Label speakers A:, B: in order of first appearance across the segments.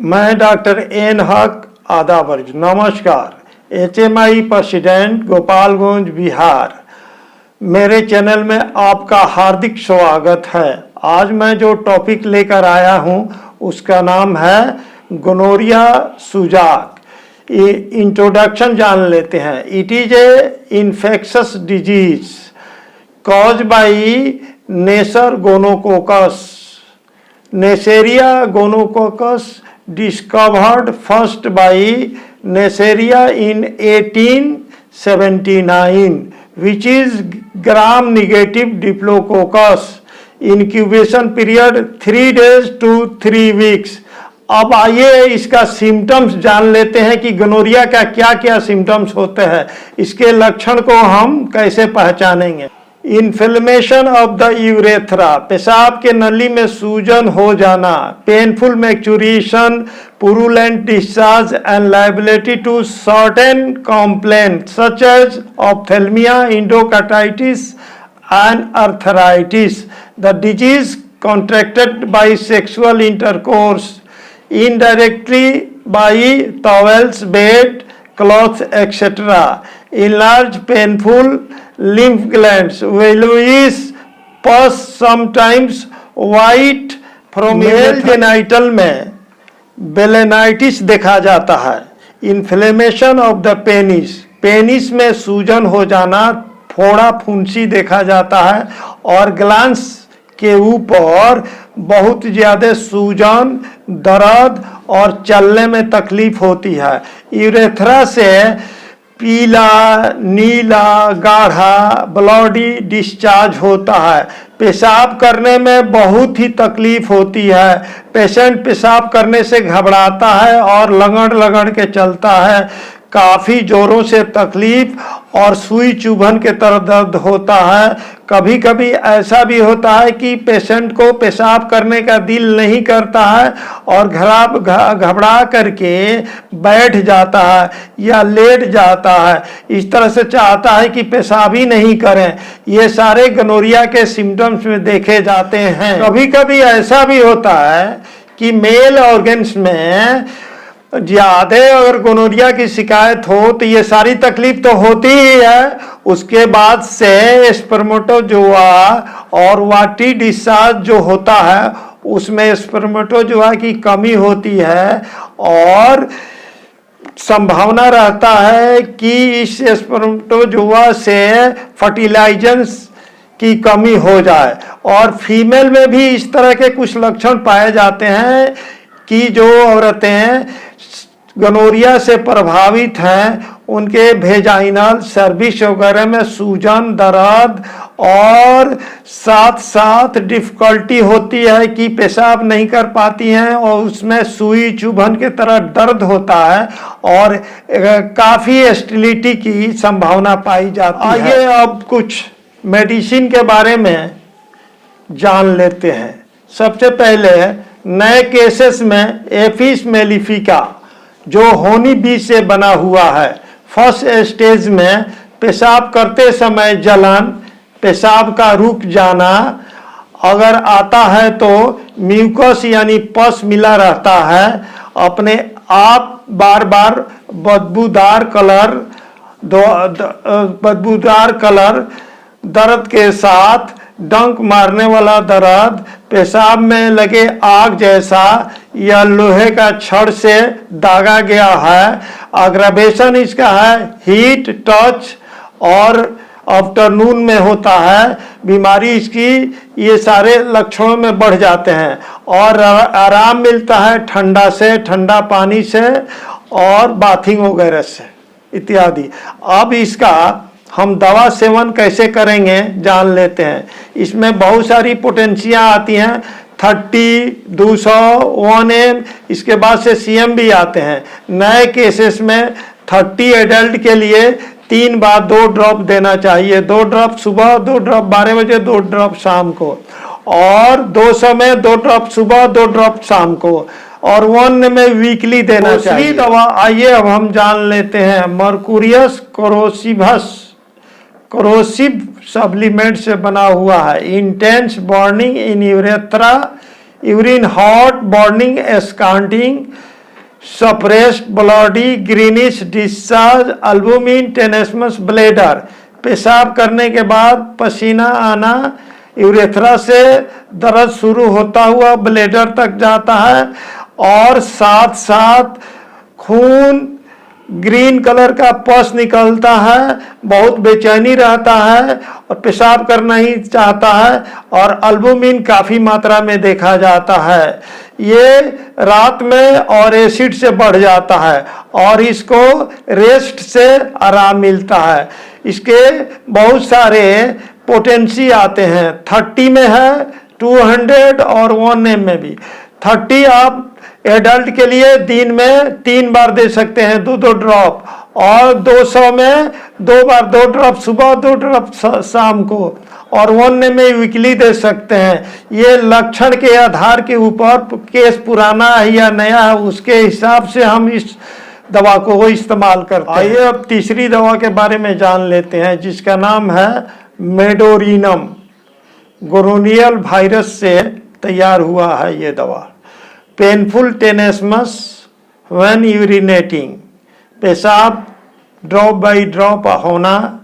A: मैं doctor N हक आदावर्ज नमस्कार। HMI president Gopalganj Bihar. मेरे चैनल में आपका हार्दिक स्वागत है। आज मैं जो टॉपिक लेकर आया हूं उसका नाम है गोनोरिया सुजाक। इंट्रोडक्शन जान लेते हैं। It is a infectious disease cause by Neisseria gonococcus Neisseria gonococcus discovered first by Neisseria in 1879, which is gram-negative Diplococcus. Incubation period 3 days to 3 weeks. अब आइए इसका सिम्टम्स जान लेते हैं कि गोनोरिया का क्या क्या सिम्टम्स होते हैं, इसके लक्षण को हम कैसे पहचानेंगे। इन्फ्लेमेशन ऑफ द यूरेथ्रा, पेशाब के नली में सूजन हो जाना। Painful maturation, purulent discharge and liability to certain complaint such as ophthalmia, endocarditis and arthritis. The disease contracted by sexual intercourse, indirectly by towels, bed, clothes, etc. Enlarged painful lymph glands, yellowish pus, sometimes white from male genital में बेलेनाइटिस देखा जाता है। Inflammation of the penis, penis में सूजन हो जाना, फोड़ा फुंसी देखा जाता है और ग्लैंड्स के ऊपर बहुत ज़्यादा सूजन, दर्द और चलने में तकलीफ होती है। यूरेथ्रा से पीला, नीला, गाढ़ा ब्लडी डिस्चार्ज होता है। पेशाब करने में बहुत ही तकलीफ होती है। पेशेंट पेशाब करने से घबराता है और लगड़ लगड़ के चलता है। काफ़ी जोरों से तकलीफ और सुई चुभन के तरह दर्द होता है। कभी कभी ऐसा भी होता है कि पेशेंट को पेशाब करने का दिल नहीं करता है और घबरा करके बैठ जाता है या लेट जाता है, इस तरह से चाहता है कि पेशाब ही नहीं करें। ये सारे गोनोरिया के सिम्टम्स में देखे जाते हैं। कभी कभी ऐसा भी होता है कि मेल ऑर्गन्स में ज़्यादा अगर गोनोरिया की शिकायत हो तो ये सारी तकलीफ तो होती ही है। उसके बाद से स्पर्मेटोजोआ और वाटी डिस्चार्ज जो होता है उसमें स्पर्मेटोजोआ की कमी होती है और संभावना रहता है कि इस स्पर्मेटोजोआ से फर्टिलाइजेंस की कमी हो जाए। और फीमेल में भी इस तरह के कुछ लक्षण पाए जाते हैं कि जो औरतें गोनोरिया से प्रभावित हैं उनके वेजाइनल सर्विस वगैरह में सूजन, दर्द और साथ साथ डिफ़िकल्टी होती है कि पेशाब नहीं कर पाती हैं और उसमें सुई चुभन के तरह दर्द होता है और काफ़ी स्टेरिलिटी की संभावना पाई जाती है। आइए अब कुछ मेडिसिन के बारे में जान लेते हैं। सबसे पहले नए केसेस में एफिस मेलिफिका जो होनी बी से बना हुआ है। फर्स्ट स्टेज में पेशाब करते समय जलन, पेशाब का रुक जाना, अगर आता है तो म्यूकस यानी पस मिला रहता है, अपने आप बार बार बदबूदार कलर, दर्द के साथ डंक मारने वाला दर्द, पेशाब में लगे आग जैसा या लोहे का छड़ से दागा गया है। अग्रवेशन इसका है हीट टच और आफ्टरनून में होता है। बीमारी इसकी ये सारे लक्षणों में बढ़ जाते हैं और आराम मिलता है ठंडा से, ठंडा पानी से और बाथिंग वगैरह से इत्यादि। अब इसका हम दवा सेवन कैसे करेंगे जान लेते हैं। इसमें बहुत सारी पोटेंशियाँ आती हैं, 30, 200, 1M, इसके बाद से CM भी आते हैं। नए केसेस में 30 एडल्ट के लिए 3 बार 2 ड्रॉप देना चाहिए। 2 ड्रॉप सुबह, 2 ड्रॉप 12 बजे, 2 ड्रॉप शाम को, और 200 में 2 ड्रॉप सुबह, 2 ड्रॉप शाम को, और 1 में वीकली देना चाहिए। दवा आइए अब हम जान लेते हैं। मर्कुरियस कोरोसिव सप्लीमेंट से बना हुआ है। Intense burning in urethra, urine hot burning, scanting, suppressed bloody greenish discharge, albumin, tenesmus bladder, पेशाब करने के बाद पसीना आना, यूरेथ्रा से दर्द शुरू होता हुआ ब्लैडर तक जाता है और साथ साथ खून ग्रीन कलर का पस निकलता है, बहुत बेचैनी रहता है और पेशाब करना ही चाहता है और अल्बुमिन काफ़ी मात्रा में देखा जाता है। ये रात में और एसिड से बढ़ जाता है और इसको रेस्ट से आराम मिलता है। इसके बहुत सारे पोटेंसी आते हैं, 30 में है, 200 और 1M में भी। 30 आप एडल्ट के लिए दिन में 3 बार दे सकते हैं, 2-2 ड्रॉप, और 200 में 2 बार 2 ड्रॉप सुबह, 2 ड्रॉप शाम को, और 1M में वीकली दे सकते हैं। ये लक्षण के आधार के ऊपर केस पुराना है या नया है उसके हिसाब से हम इस दवा को इस्तेमाल करते हैं। आइए अब तीसरी दवा के बारे में जान लेते हैं जिसका नाम है मेडोरिनम। गोनोरियल वायरस से तैयार हुआ है ये दवा। पेनफुल टेनेस्मस व्हेन यूरिनेटिंग, पेशाब ड्रॉप बाय ड्रॉप होना,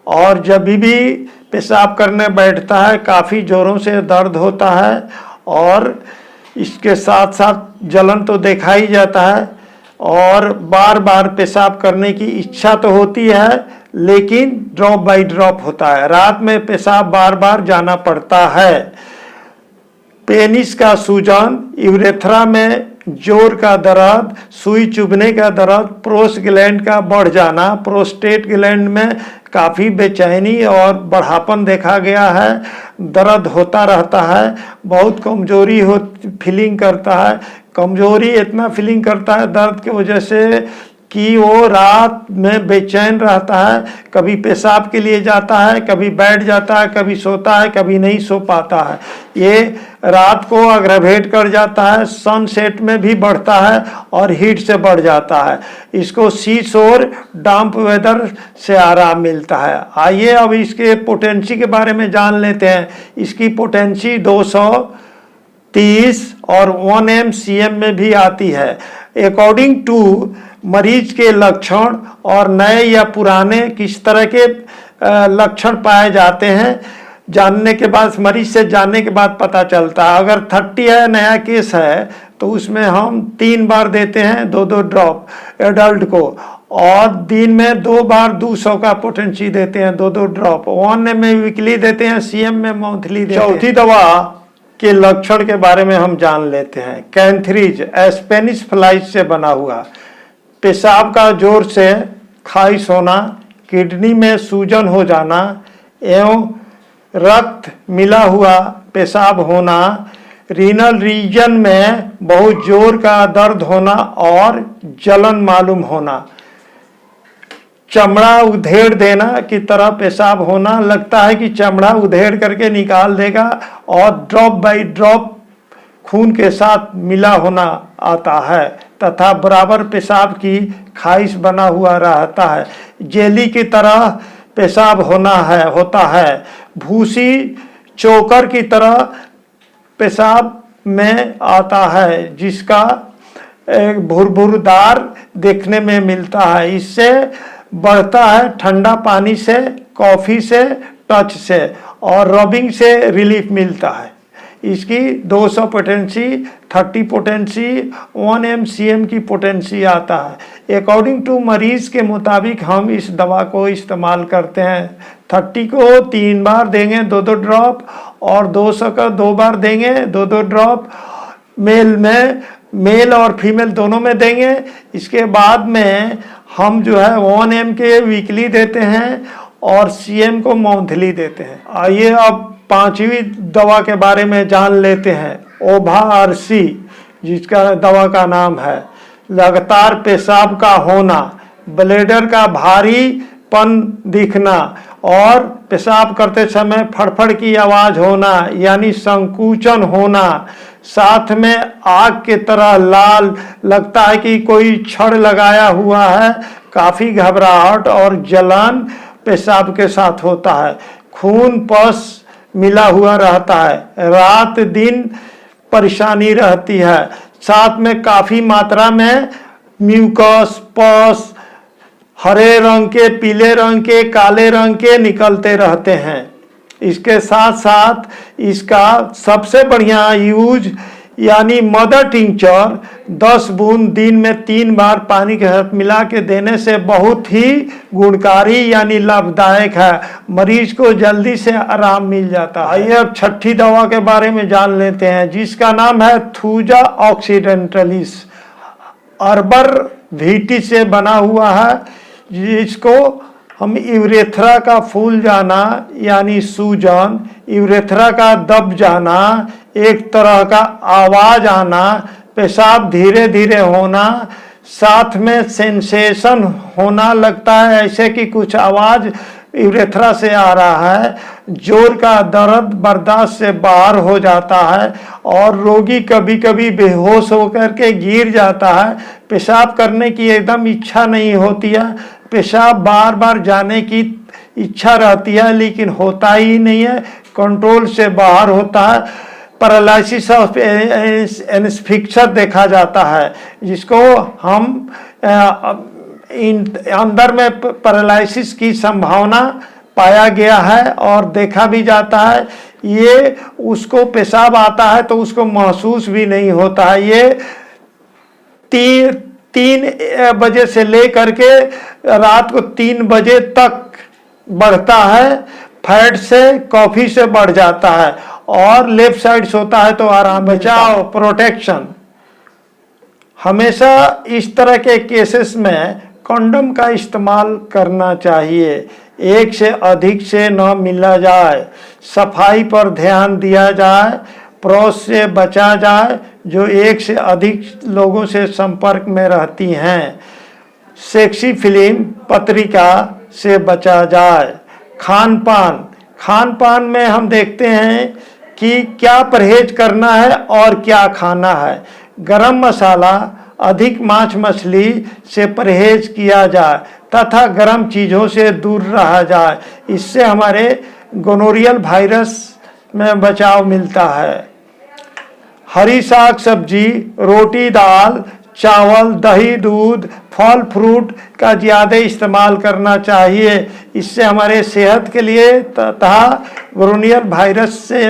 A: और जब भी पेशाब करने बैठता है काफ़ी ज़ोरों से दर्द होता है और इसके साथ साथ जलन तो देखा ही जाता है और बार बार पेशाब करने की इच्छा तो होती है लेकिन ड्रॉप बाय ड्रॉप होता है। रात में पेशाब बार बार जाना पड़ता है। पेनिस का सूजन, यूरेथ्रा में जोर का दर्द, सुई चुभने का दर्द, प्रोस्टैग्लैंड का बढ़ जाना, प्रोस्टेट ग्लैंड में काफ़ी बेचैनी और बढ़ापन देखा गया है, दर्द होता रहता है, बहुत कमजोरी हो फीलिंग करता है, कमजोरी इतना फीलिंग करता है दर्द की वजह से कि वो रात में बेचैन रहता है, कभी पेशाब के लिए जाता है, कभी बैठ जाता है, कभी सोता है, कभी नहीं सो पाता है। ये रात को अग्रवेट कर जाता है, सनसेट में भी बढ़ता है और हीट से बढ़ जाता है। इसको सी शोर डैम्प वेदर से आराम मिलता है। आइए अब इसके पोटेंसी के बारे में जान लेते हैं। इसकी पोटेंसी 230 और 1M CM में भी आती है। अकॉर्डिंग टू मरीज के लक्षण और नए या पुराने किस तरह के लक्षण पाए जाते हैं जानने के बाद, मरीज से जानने के बाद पता चलता है। अगर 30 है, नया केस है, तो उसमें हम 3 बार देते हैं 2-2 ड्रॉप एडल्ट को, और दिन में 2 बार 200 का पोटेंसी देते हैं 2-2 ड्रॉप, 1M में वीकली देते हैं, CM में मंथली देते हैं। चौथी दवा के लक्षण के बारे में हम जान लेते हैं। कैंथरीज स्पेनिश फ्लाइज से बना हुआ, पेशाब का जोर से खारिश होना, किडनी में सूजन हो जाना एवं रक्त मिला हुआ पेशाब होना, रीनल रीजन में बहुत जोर का दर्द होना और जलन मालूम होना, चमड़ा उधेड़ देना की तरह पेशाब होना, लगता है कि चमड़ा उधेड़ करके निकाल देगा, और ड्रॉप बाय ड्रॉप खून के साथ मिला होना आता है तथा बराबर पेशाब की खारिश बना हुआ रहता है, जेली की तरह पेशाब होता है, भूसी चोकर की तरह पेशाब में आता है जिसका एक भुरभुरदार देखने में मिलता है। इससे बढ़ता है ठंडा पानी से, कॉफ़ी से, टच से और रबिंग से रिलीफ मिलता है। इसकी 200 पोटेंसी, 30 पोटेंसी, 1M CM की पोटेंसी आता है। अकॉर्डिंग टू मरीज के मुताबिक हम इस दवा को इस्तेमाल करते हैं। 30 को 3 बार देंगे 2-2 ड्रॉप, और 200 का 2 बार देंगे 2-2 ड्रॉप, मेल और फीमेल दोनों में देंगे। इसके बाद में हम जो है 1M के वीकली देते हैं और CM को मंथली देते हैं। आइए अब 5वीं दवा के बारे में जान लेते हैं। OVA-RC जिसका दवा का नाम है। लगातार पेशाब का होना, ब्लैडर का भारीपन दिखना और पेशाब करते समय फड़फड़ की आवाज़ होना यानी संकुचन होना, साथ में आग के तरह लाल लगता है कि कोई छड़ लगाया हुआ है, काफ़ी घबराहट और जलन पेशाब के साथ होता है, खून पस मिला हुआ रहता है, रात दिन परेशानी रहती है, साथ में काफ़ी मात्रा में म्यूकस, पस हरे रंग के, पीले रंग के, काले रंग के निकलते रहते हैं। इसके साथ साथ इसका सबसे बढ़िया यूज यानी मदर टिंचर 10 बूंद दिन में 3 बार पानी के साथ मिला के देने से बहुत ही गुणकारी यानी लाभदायक है। मरीज को जल्दी से आराम मिल जाता है। आइए अब छठी दवा के बारे में जान लेते हैं, जिसका नाम है थूजा ऑक्सीडेंटलिस। अर्बर वीटी से बना हुआ है, जिसको हम यूरेथ्रा का फूल जाना यानी सूजन, यूरेथ्रा का दब जाना, एक तरह का आवाज आना, पेशाब धीरे धीरे होना, साथ में सेंसेशन होना, लगता है ऐसे कि कुछ आवाज यूरेथ्रा से आ रहा है, जोर का दर्द बर्दाश्त से बाहर हो जाता है और रोगी कभी कभी बेहोश होकर के गिर जाता है। पेशाब करने की एकदम इच्छा नहीं होती है, पेशाब बार बार जाने की इच्छा रहती है लेकिन होता ही नहीं है, कंट्रोल से बाहर होता है। पैरालिसिस ऑफ एनिस्फिक्सर देखा जाता है, जिसको हम अंदर में पैरालिसिस की संभावना पाया गया है और देखा भी जाता है। ये उसको पेशाब आता है तो उसको महसूस भी नहीं होता है। ये 3 बजे से लेकर के रात को 3 बजे तक बढ़ता है। फैट से कॉफी से बढ़ जाता है और लेफ्ट साइड सोता है तो आराम। बचाव प्रोटेक्शन, हमेशा इस तरह के केसेस में कंडोम का इस्तेमाल करना चाहिए, एक से अधिक से न मिला जाए, सफाई पर ध्यान दिया जाए, पड़ोस से बचा जाए जो एक से अधिक लोगों से संपर्क में रहती हैं, सेक्सी फिल्म पत्रिका से बचा जाए। खान पान में हम देखते हैं कि क्या परहेज करना है और क्या खाना है। गरम मसाला, अधिक मांस मछली से परहेज किया जाए तथा गर्म चीज़ों से दूर रहा जाए, इससे हमारे गोनोरियल वायरस में बचाव मिलता है। हरी साग सब्जी, रोटी दाल, चावल, दही, दूध, फल फ्रूट का ज़्यादा इस्तेमाल करना चाहिए, इससे हमारे सेहत के लिए तथा गोनोरियल वायरस से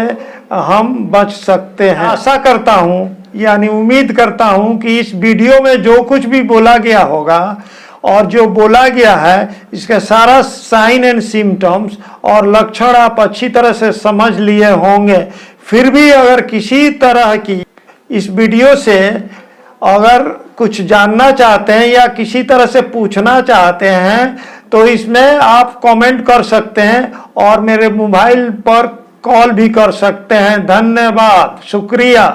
A: हम बच सकते हैं। आशा करता हूँ यानी उम्मीद करता हूँ कि इस वीडियो में जो कुछ भी बोला गया होगा और जो बोला गया है इसका सारा साइन एंड सिम्टम्स और लक्षण आप अच्छी तरह से समझ लिए होंगे। फिर भी अगर किसी तरह की इस वीडियो से अगर कुछ जानना चाहते हैं या किसी तरह से पूछना चाहते हैं तो इसमें आप कमेंट कर सकते हैं और मेरे मोबाइल पर कॉल भी कर सकते हैं। धन्यवाद, शुक्रिया।